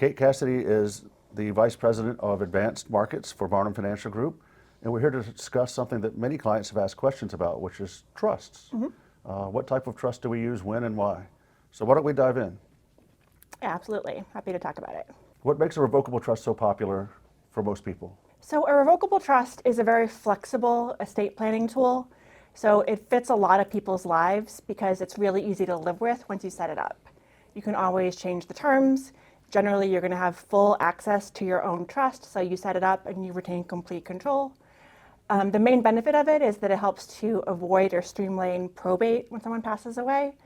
Kate Cassidy is the Vice President of Advanced Markets for Barnum Financial Group, and we're here to discuss something that many clients have asked questions about, which is trusts. What type of trust do we use, when, and why? So why don't we dive in? Yeah, absolutely. Happy to talk about it. What makes a revocable trust so popular for most people? So a revocable trust is a very flexible estate planning tool. So it fits a lot of people's lives because it's really easy to live with once you set it up. You can always change the terms. Generally, you're going to have full access to your own trust, so you set it up and you retain complete control. The main benefit of it is that it helps to avoid or streamline probate when someone passes away.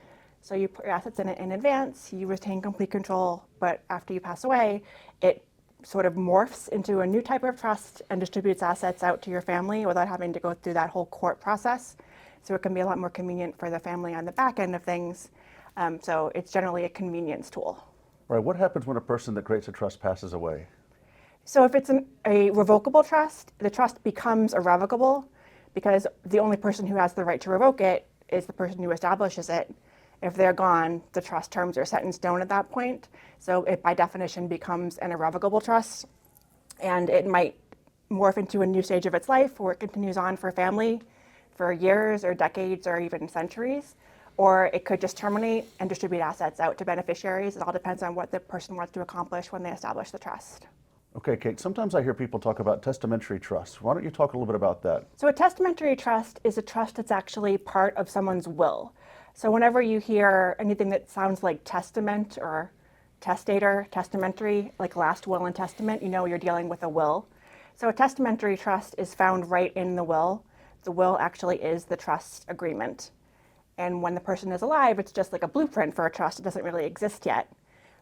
So you put your assets in it in advance, you retain complete control, but after you pass away, it sort of morphs into a new type of trust and distributes assets out to your family without having to go through that whole court process. So it can be a lot more convenient for the family on the back end of things. So it's generally a convenience tool. Right. What happens when a person that creates a trust passes away? So if it's a revocable trust, the trust becomes irrevocable because the only person who has the right to revoke it is the person who establishes it. If they're gone, the trust terms are set in stone at that point. So it by definition becomes an irrevocable trust, and it might morph into a new stage of its life where it continues on for family for years or decades or even centuries, or it could just terminate and distribute assets out to beneficiaries. It all depends on what the person wants to accomplish when they establish the trust. Okay, Kate, sometimes I hear people talk about testamentary trusts. Why don't you talk a little bit about that? So a testamentary trust is a trust that's actually part of someone's will. So whenever you hear anything that sounds like testament or testator, testamentary, like last will and testament, you know you're dealing with a will. So a testamentary trust is found right in the will. The will actually is the trust agreement. And when the person is alive, it's just like a blueprint for a trust. It doesn't really exist yet.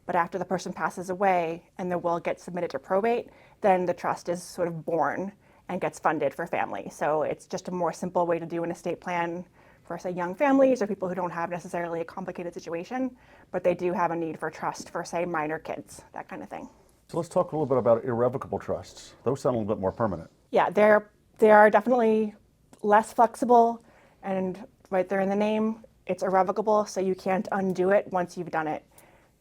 But after the person passes away and the will gets submitted to probate, then the trust is sort of born and gets funded for family. So it's just a more simple way to do an estate plan for, say, young families or people who don't have necessarily a complicated situation, but they do have a need for trust for, say, minor kids, that kind of thing. So let's talk a little bit about irrevocable trusts. Those sound a little bit more permanent. Yeah, they are definitely less flexible, and right there in the name, it's irrevocable, so you can't undo it once you've done it.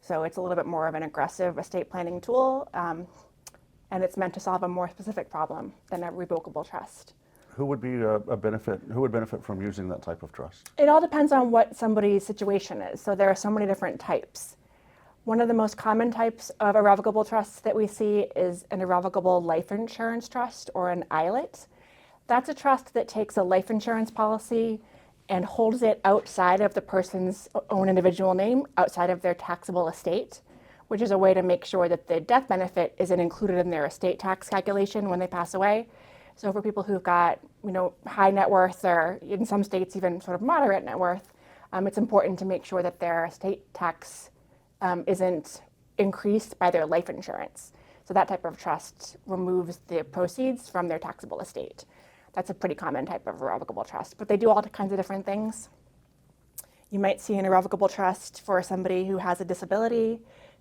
So it's a little bit more of an aggressive estate planning tool, and it's meant to solve a more specific problem than a revocable trust. Who would be a benefit? Who would benefit from using that type of trust? It all depends on what somebody's situation is. So there are so many different types. One of the most common types of irrevocable trusts that we see is an irrevocable life insurance trust, or an ILIT. That's a trust that takes a life insurance policy and holds it outside of the person's own individual name, outside of their taxable estate, which is a way to make sure that the death benefit isn't included in their estate tax calculation when they pass away. So for people who've got, high net worth, or in some states even sort of moderate net worth, it's important to make sure that their estate tax isn't increased by their life insurance. So that type of trust removes the proceeds from their taxable estate. That's a pretty common type of irrevocable trust, but they do all kinds of different things. You might see an irrevocable trust for somebody who has a disability,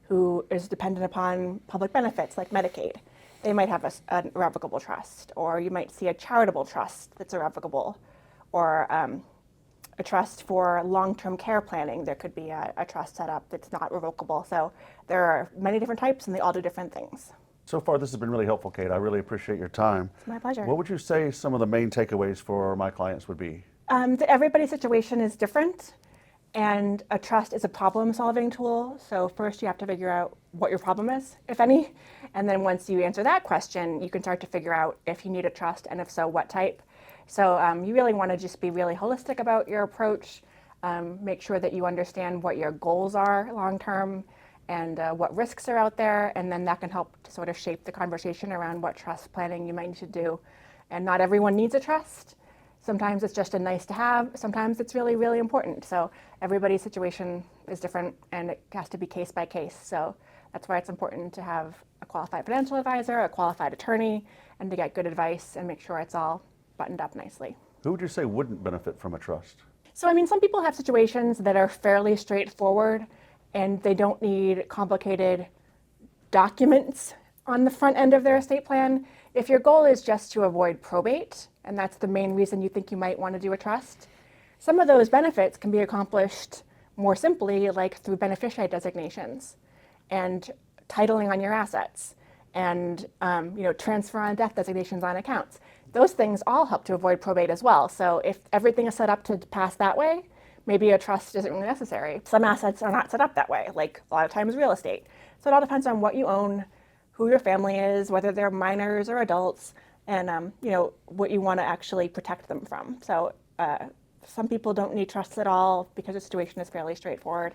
who is dependent upon public benefits like Medicaid. They might have an irrevocable trust, or you might see a charitable trust that's irrevocable, or a trust for long-term care planning. There could be a trust set up that's not revocable. So there are many different types, and they all do different things. So far, this has been really helpful, Kate. I really appreciate your time. It's my pleasure. What would you say some of the main takeaways for my clients would be? Everybody's situation is different, and a trust is a problem-solving tool. So first you have to figure out what your problem is, if any, and then once you answer that question, you can start to figure out if you need a trust, and if so, what type. So you really want to just be really holistic about your approach, make sure that you understand what your goals are long-term, and what risks are out there, and then that can help to sort of shape the conversation around what trust planning you might need to do. And not everyone needs a trust. Sometimes it's just a nice to have, sometimes it's really, really important. So everybody's situation is different, and it has to be case by case. So that's why it's important to have a qualified financial advisor, a qualified attorney, and to get good advice and make sure it's all buttoned up nicely. Who would you say wouldn't benefit from a trust? So some people have situations that are fairly straightforward, and they don't need complicated documents on the front end of their estate plan. If your goal is just to avoid probate, and that's the main reason you think you might want to do a trust, some of those benefits can be accomplished more simply, like through beneficiary designations. And titling on your assets and transfer on death designations on accounts. Those things all help to avoid probate as well. So if everything is set up to pass that way, maybe a trust isn't really necessary. Some assets are not set up that way, like a lot of times real estate. So it all depends on what you own, who your family is, whether they're minors or adults, and what you want to actually protect them from. So some people don't need trusts at all because the situation is fairly straightforward.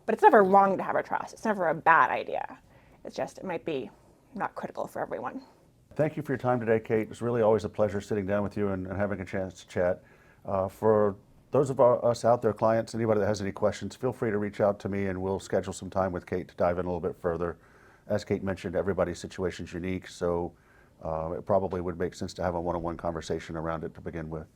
But it's never wrong to have a trust. It's never a bad idea. It's just it might be not critical for everyone. Thank you for your time today, Kate. It's really always a pleasure sitting down with you and having a chance to chat. For those of us out there, clients, anybody that has any questions, feel free to reach out to me and we'll schedule some time with Kate to dive in a little bit further. As Kate mentioned, everybody's situation is unique, so it probably would make sense to have a one-on-one conversation around it to begin with.